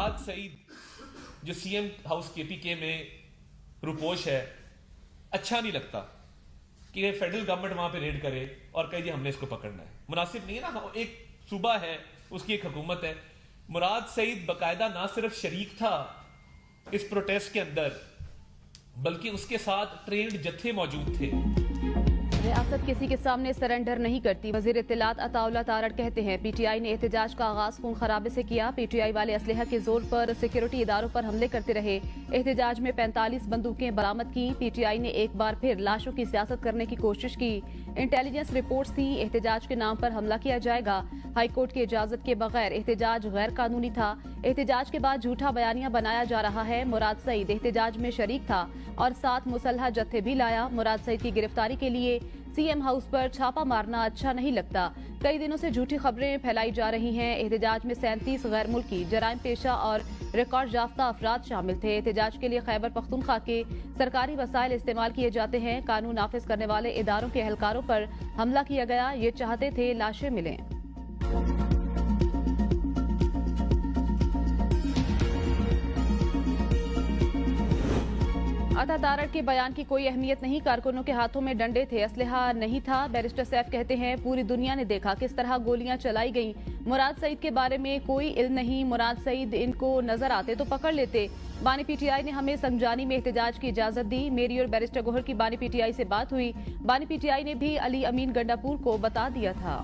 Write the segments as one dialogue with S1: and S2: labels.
S1: मुराद सईद जो CM house KPK में रुपोश है, अच्छा नहीं लगता कि फेडरल गवर्नमेंट वहां पे रेड करे और कहे जी हमने इसको पकड़ना है। मुनासिब नहीं है ना, एक सूबा है, उसकी एक हुकूमत है। मुराद सईद बाकायदा ना सिर्फ शरीक था इस प्रोटेस्ट के अंदर, बल्कि उसके साथ ट्रेंड जत्थे मौजूद थे।
S2: रियासत किसी के सामने सरेंडर नहीं करती। वजीर इत्तलात अताउल्लाह तारड़ कहते हैं पीटीआई ने एहतजाज का आगाज खून खराबे से किया। पीटीआई वाले असलहा के जोर पर सिक्योरिटी इदारों पर हमले करते रहे। एहतजाज में 45 बंदूकें बरामद की। पीटीआई ने एक बार फिर लाशों की सियासत करने की कोशिश की। इंटेलिजेंस रिपोर्ट्स थी एहतजाज के नाम पर हमला किया जाएगा। हाईकोर्ट की इजाजत के बगैर एहतजाज गैर कानूनी था। एहतजाज के बाद झूठा बयानिया बनाया जा रहा है। मुराद सईद एहतजाज में शरीक था और साथ मुसल्हा जत्थे भी लाया। मुराद सईद की गिरफ्तारी के लिए सीएम हाउस पर छापा मारना अच्छा नहीं लगता। कई दिनों से झूठी खबरें फैलाई जा रही हैं। एहतजाज में 37 गैर मुल्की जराइम पेशा और रिकॉर्ड याफ्ता अफराद शामिल थे। एहतजाज के लिए खैबर पख्तूनख्वा के सरकारी वसाइल इस्तेमाल किए जाते हैं। कानून नाफिज करने वाले इदारों के एहलकारों पर हमला किया गया। ये चाहते थे लाशें मिलें। अता तारड़ के बयान की कोई अहमियत नहीं। कारकुनों के हाथों में डंडे थे, असलहा नहीं था। बैरिस्टर सैफ कहते हैं पूरी दुनिया ने देखा किस तरह गोलियां चलाई गईं। मुराद सईद के बारे में कोई इल्म नहीं। मुराद सईद इनको नजर आते तो पकड़ लेते। बानी पीटीआई ने हमें संगजानी में एहतजाज की इजाजत दी। मेरी और बैरिस्टर गोहर की बानी पीटीआई से बात हुई। बानी पीटीआई ने भी अली अमीन गंडापुर को बता दिया था।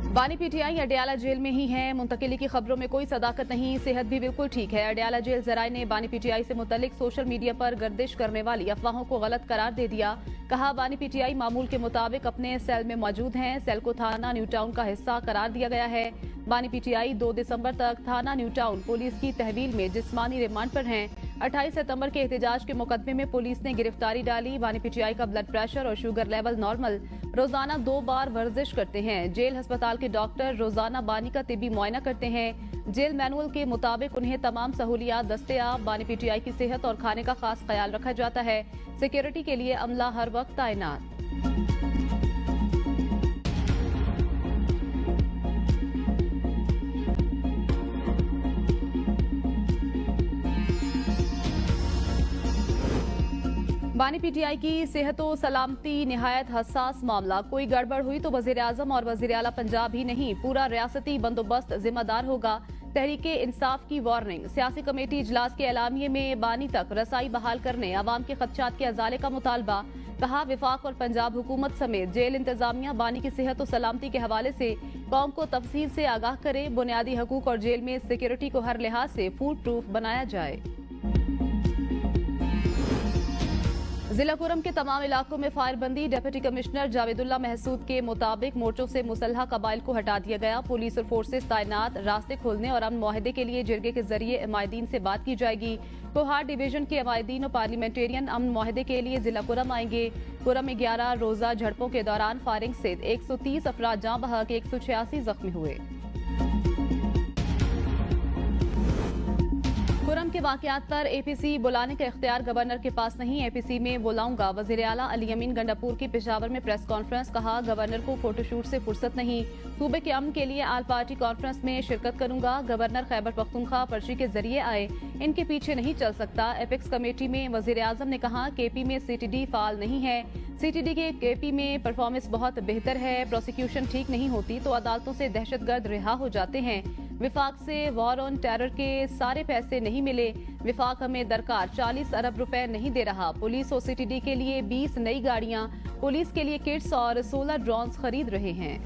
S2: बानी पीटीआई अडयाला जेल में ही है। मुंतकिली की खबरों में कोई सदाकत नहीं। सेहत भी बिल्कुल ठीक है। अडयाला जेल जराये ने बानी पीटीआई से मुतल्लिक सोशल मीडिया पर गर्दिश करने वाली अफवाहों को गलत करार दे दिया। कहा बानी पीटीआई मामूल के मुताबिक अपने सेल में मौजूद हैं। सेल को थाना न्यू टाउन का हिस्सा करार दिया गया है। बानी पीटीआई 2 दिसंबर तक थाना न्यू टाउन पुलिस की तहवील में जिस्मानी रिमांड पर हैं। 28 सितंबर के एहतजाज के मुकदमे में पुलिस ने गिरफ्तारी डाली। बानी पीटीआई का ब्लड प्रेशर और शुगर लेवल नॉर्मल। रोजाना 2 बार वर्जिश करते हैं। जेल अस्पताल के डॉक्टर रोजाना बानी का तिब्बी मुआयना करते हैं। जेल मैनुअल के मुताबिक उन्हें तमाम सहूलियात दस्तयाब। बानी पीटीआई की सेहत और खाने का खास ख्याल रखा जाता है। सिक्योरिटी के लिए अमला हर वक्त तैनात। बानी पीटीआई की सेहत व सलामती निहायत हसास मामला। कोई गड़बड़ हुई तो वजीर आजम और वजीर आला पंजाब ही नहीं, पूरा रियासती बंदोबस्त जिम्मेदार होगा। तहरीके इंसाफ की वार्निंग। सियासी कमेटी इजलास के एलामिये में बानी तक रसाई बहाल करने, अवाम के खदशात के अजाले का मुतालबा। कहा विफाक और पंजाब हुकूमत समेत जेल इंतजामिया बानी की सेहत और सलामती के हवाले से कौम को तफसील से आगाह करे। बुनियादी हकूक और जेल में सिक्योरिटी को हर लिहाज से फूल प्रूफ बनाया जाए। जिला कुरम के तमाम इलाकों में फायरबंदी। डिप्टी कमिश्नर जावेदुल्ला महसूद के मुताबिक मोर्चों से मुसल्हा कबाइल को हटा दिया गया। पुलिस और फोर्सेस तैनात। रास्ते खोलने और अमन मुआहदे के लिए जिरगे के जरिए अमायदीन से बात की जाएगी। कोहार डिवीजन के अमायदीन और पार्लियामेंटेरियन अमन मुआहदे के लिए जिला कुरम आएंगे। कुरम में 11 रोजा झड़पों के दौरान फायरिंग से 130 अफराद जाँ बहक, 186 जख्मी हुए। कुरम के वाकयात पर एपीसी बुलाने का इख्तियार गवर्नर के पास नहीं। एपीसी में बुलाऊंगा। वजीर आला अली अमीन गंडापुर की पेशावर में प्रेस कॉन्फ्रेंस। कहा गवर्नर को फोटोशूट से फुर्सत नहीं। सूबे के अमन के लिए आल पार्टी कॉन्फ्रेंस में शिरकत करूंगा। गवर्नर खैबर पख्तूनख्वा पर्ची के जरिए आए, इनके पीछे नहीं चल सकता। एपेक्स कमेटी में वजीर आजम ने कहा केपी में सीटीडी फाल नहीं है। सीटीडी के केपी में परफॉर्मेंस बहुत बेहतर है। प्रोसिक्यूशन ठीक नहीं होती तो अदालतों से दहशतगर्द रिहा हो जाते हैं। विफाक से वॉर ऑन टेरर के सारे पैसे नहीं मिले। विफाक हमें दरकार 40 अरब रुपए नहीं दे रहा। पुलिस और सीटीडी के लिए 20 नई गाड़ियां, पुलिस के लिए किट्स और 16 ड्रोन्स खरीद रहे हैं।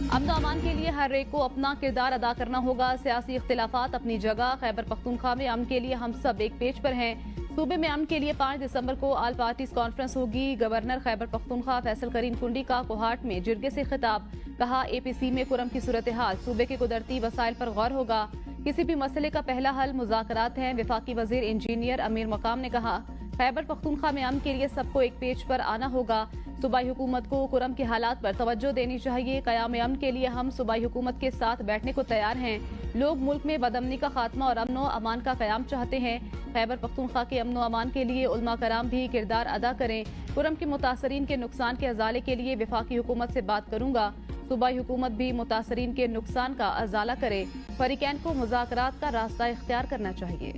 S2: अमन अमान के लिए हर एक को अपना किरदार अदा करना होगा। सियासी इख्तिलाफात अपनी जगह। खैबर पख्तूनख्वा में अमन के लिए हम सब एक पेज पर हैं। सूबे में अमन के लिए 5 दिसंबर को आल पार्टीज कॉन्फ्रेंस होगी। गवर्नर खैबर पख्तूनख्वा फैसल करीम कुंडी का कोहाट में जिरगे से खिताब। कहा एपीसी में कुरम की सूरत हाल, सूबे के कुदरती वसाइल पर गौर होगा। किसी भी मसले का पहला हल मुज़ाकरात है। वफाकी वजीर इंजीनियर अमीर मकाम ने कहा खैबर पख्तूनख्वा में अमन के लिए सबको एक पेज पर आना होगा। सूबाई हुकूमत को कुरम के हालात पर तवज्जो देनी चाहिए। क़याम अमन के लिए हम सूबाई हुकूमत के साथ बैठने को तैयार हैं। लोग मुल्क में बदअमनी का खात्मा और अमन अमान का क़याम चाहते हैं। खैबर पख्तूनख्वा के अमन अमान के लिए उलमा कराम भी किरदार अदा करें। कुरम के मुतासरीन के नुकसान के अजाले के लिए वफाकी हुकूमत से बात करूंगा। सूबाई हुकूमत भी मुतासरीन के नुकसान का अजाला करे। फरीकैन को मुज़ाकरात का रास्ता इख्तियार करना चाहिए।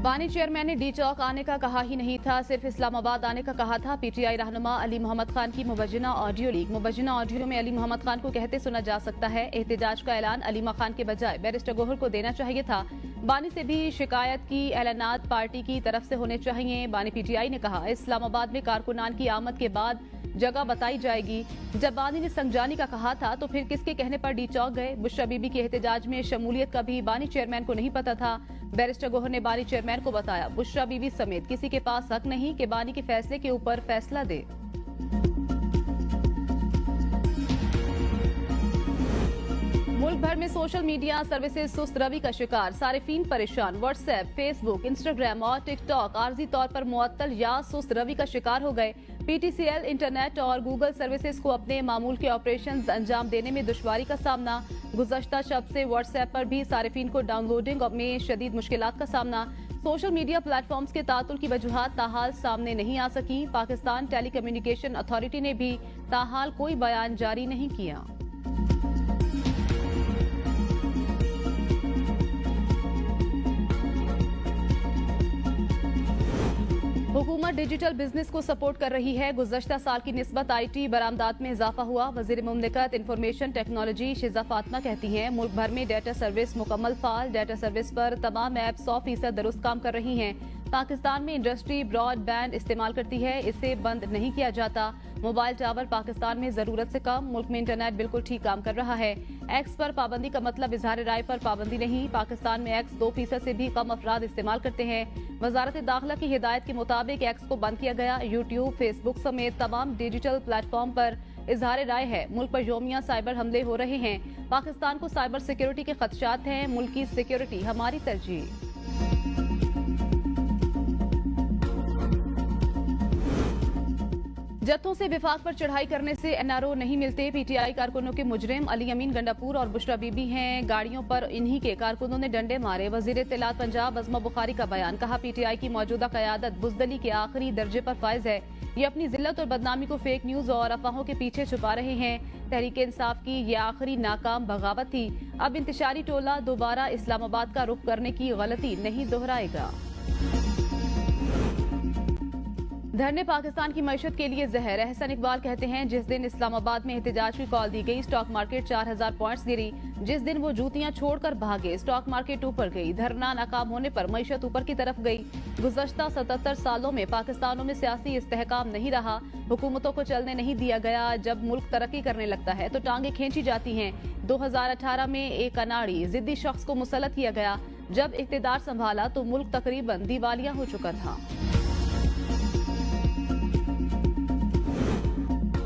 S2: बानी चेयरमैन ने डी चौक आने का कहा ही नहीं था, सिर्फ इस्लामाबाद आने का कहा था। पीटीआई रहनुमा अली मोहम्मद खान की मुबज्जिना ऑडियो लीक। मुबज्जिना ऑडियो में अली मोहम्मद खान को कहते सुना जा सकता है, एहतजाज का ऐलान अलीमा खान के बजाय बैरिस्टर गोहर को देना चाहिए था। बानी से भी शिकायत की ऐलानात पार्टी की तरफ से होने चाहिए। बानी पीटीआई ने कहा, इस्लामाबाद में कारकुनान की आमद के बाद जगह बताई जाएगी। जब बानी ने संगजानी का कहा था तो फिर किसके कहने पर डी चौक गए? बुशरा बीबी के एहतजाज में शमूलियत का भी बानी चेयरमैन को नहीं पता था। बैरिस्टर गोहर ने बानी चेयरमैन को बताया, बुशरा बीबी समेत किसी के पास हक नहीं कि बानी के फैसले के ऊपर फैसला दे। मुल्क भर में सोशल मीडिया सर्विसेज सुस्त रवि का शिकार, सारिफीन परेशान। व्हाट्सएप, फेसबुक, इंस्टाग्राम और टिकटॉक आर्जी तौर पर मुअत्तल या सुस्त रवि का शिकार हो गए। पीटीसीएल, इंटरनेट और गूगल सर्विसेज को अपने मामूल के ऑपरेशंस अंजाम देने में दुश्वारी का सामना। गुज़श्ता शब से व्हाट्सएप पर भी सारिफीन को डाउनलोडिंग में शदीद मुश्किलात का सामना। सोशल मीडिया प्लेटफॉर्म्स के तातुल की वजूहात ताहाल सामने नहीं आ सकी। पाकिस्तान टेली कम्युनिकेशन अथॉरिटी ने भी ताहाल कोई बयान जारी नहीं किया। हुकूमत डिजिटल बिजनेस को सपोर्ट कर रही है। गुज़श्ता साल की निस्बत आईटी बरामदात में इजाफा हुआ। वज़ीर मुमलिकत इंफॉर्मेशन टेक्नोलॉजी शिजा फातिमा कहती हैं, मुल्क भर में डेटा सर्विस मुकम्मल फाल। डेटा सर्विस पर तमाम ऐप 100% दुरुस्त काम कर रही हैं। पाकिस्तान में इंडस्ट्री ब्रॉडबैंड इस्तेमाल करती है, इसे बंद नहीं किया जाता। मोबाइल टावर पाकिस्तान में जरूरत से कम। मुल्क में इंटरनेट बिल्कुल ठीक काम कर रहा है। एक्स पर पाबंदी का मतलब इजहार राय पर पाबंदी नहीं। पाकिस्तान में एक्स 2% से भी कम अफराद इस्तेमाल करते हैं। वजारत दाखिला की हिदायत के मुताबिक एक्स को बंद किया गया। यूट्यूब, फेसबुक समेत तमाम डिजिटल प्लेटफॉर्म पर इजहार राय है। मुल्क पर यौमिया साइबर हमले हो रहे हैं। पाकिस्तान को साइबर सिक्योरिटी के खदशात हैं। मुल्क की सिक्योरिटी हमारी तरजीह। जत्थों से विफाक पर चढ़ाई करने से एनआरओ नहीं मिलते। पीटीआई कारकुनों के मुजरिम अली अमीन गंडापुर और बुशरा बीबी हैं। गाड़ियों पर इन्हीं के कारकुनों ने डंडे मारे। वजीर इत्तलात पंजाब अज़मा बुखारी का बयान, कहा पीटीआई की मौजूदा क़यादत बुज़दली के आखिरी दर्जे पर फाइज है। ये अपनी जिल्लत और बदनामी को फेक न्यूज और अफवाहों के पीछे छुपा रहे हैं। तहरीक इंसाफ की यह आखिरी नाकाम बगावत थी। अब इंतशारी टोला दोबारा इस्लामाबाद का रुख करने की गलती नहीं दोहराएगा। धरने पाकिस्तान की मईशत के लिए जहर। एहसन इकबाल कहते हैं, जिस दिन इस्लामाबाद में एहतजाज की कॉल दी गई, स्टॉक मार्केट 4000 पॉइंट्स गिरी। जिस दिन वो जूतियां छोड़कर भागे, स्टॉक मार्केट ऊपर गई। धरना नाकाम होने पर मईशत ऊपर की तरफ गई। गुज़श्ता 77 सालों में पाकिस्तानों में सियासी इस्तेहकाम नहीं रहा। हुकूमतों को चलने नहीं दिया गया। जब मुल्क तरक्की करने लगता है तो टांगे खींची जाती हैं। 2018 में एक अनाड़ी जिद्दी शख्स को मुसल्लत किया गया। जब इख्तिदार संभाला तो मुल्क तकरीबन दिवालिया हो चुका था।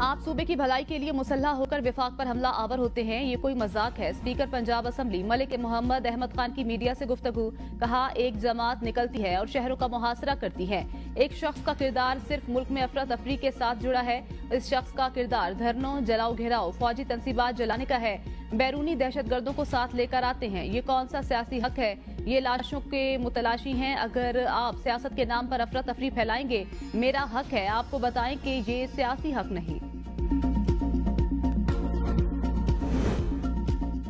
S2: आप सूबे की भलाई के लिए मुसल्ला होकर विफाक पर हमला आवर होते हैं, ये कोई मजाक है। स्पीकर पंजाब असम्बली मलिक मोहम्मद अहमद खान की मीडिया से गुफ्तगू, कहा एक जमात निकलती है और शहरों का मुहासरा करती है। एक शख्स का किरदार सिर्फ मुल्क में अफरा तफरी के साथ जुड़ा है। इस शख्स का किरदार धरनों, जलाओ घेराव, फौजी तंसीबात जलाने का है। बैरूनी दहशतगर्दों को साथ लेकर आते हैं। ये कौन सा सियासी हक है? ये लाशों के मुतलाशी हैं। अगर आप सियासत के नाम पर अफरा तफरी फैलाएंगे, मेरा हक है आपको बताएं कि ये सियासी हक नहीं।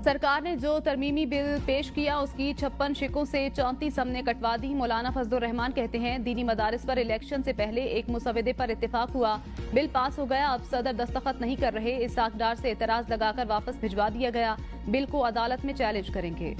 S2: सरकार ने जो तरमीमी बिल पेश किया उसकी 56 शिकों से 34 हमने कटवा दी। मौलाना फजलुर रहमान कहते हैं, दीनी मदारिस पर इलेक्शन से पहले एक मुसवदे पर इत्तेफाक हुआ, बिल पास हो गया, अब सदर दस्तखत नहीं कर रहे। इस साकदार से एतराज लगाकर वापस भिजवा दिया गया। बिल को अदालत में चैलेंज करेंगे।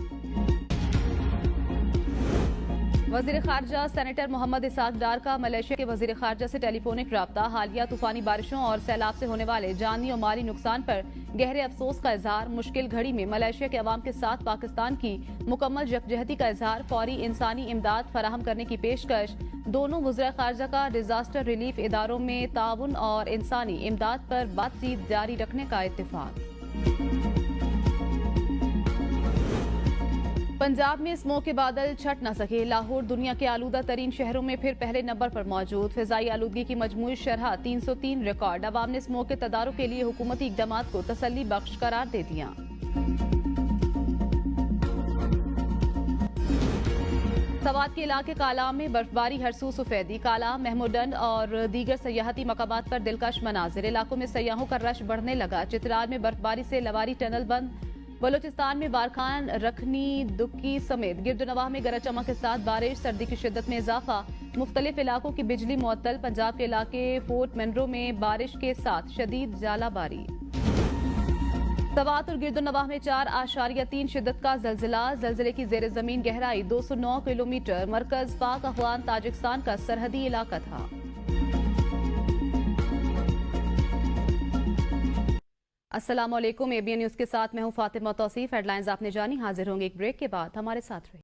S2: वजीर खारजा सेनेटर मोहम्मद इसाक डार का मलेशिया के वजीर खारजा से टेलीफोनिक राब्ता। हालिया तूफानी बारिशों और सैलाब से होने वाले जानी और माली नुकसान पर गहरे अफसोस का इजहार। मुश्किल घड़ी में मलेशिया के अवाम के साथ पाकिस्तान की मुकम्मल यकजहती का इजहार। फौरी इंसानी इमदाद फराहम करने की पेशकश। दोनों वज़ीर खारजा का डिजास्टर रिलीफ इदारों में ताउन और इंसानी इमदाद पर बातचीत जारी रखने का इत्तेफाक। पंजाब में स्मोक के बादल छट न सके। लाहौर दुनिया के आलूदा तरीन शहरों में फिर पहले नंबर पर मौजूद। फिजाई आलूदगी की मजमूई शरह 303 रिकॉर्ड। अवाम ने स्मोक के तदारुक के लिए हुकूमती इकदाम को तसल्ली बख्श करार दे दिया। सवात के इलाके कालाम में बर्फबारी हरसू सफेदी, कालाम, महमूदन और दीगर सयाहती मकामात पर दिलकश मनाजिर। इलाकों में सयाहों का रश बढ़ने लगा। चित्राल में बर्फबारी से लवारी टनल बंद। बलूचिस्तान में बारखान, रखनी, दुक्की समेत गिरदोनवाह में गरज चमक के साथ बारिश। सर्दी की शिद्दत में इजाफा। मुख्तलिफ इलाकों की बिजली मुअत्तल। पंजाब के इलाके फोर्ट मनरो में बारिश के साथ शदीद जालाबारी। सवात और गिरदोनवाह में 4.3 शिद्दत का जलजिला। जलजिले की जेर जमीन गहराई 209 किलोमीटर। मरकज पाक अफगान ताजिकिस्तान का सरहदी इलाका था। अस्सलाम वालेकुम, एबीएन न्यूज के साथ मैं हूं फातिमा तौसीफ। हेडलाइंस आपने जानी, हाजिर होंगे एक ब्रेक के बाद, हमारे साथ रहिए।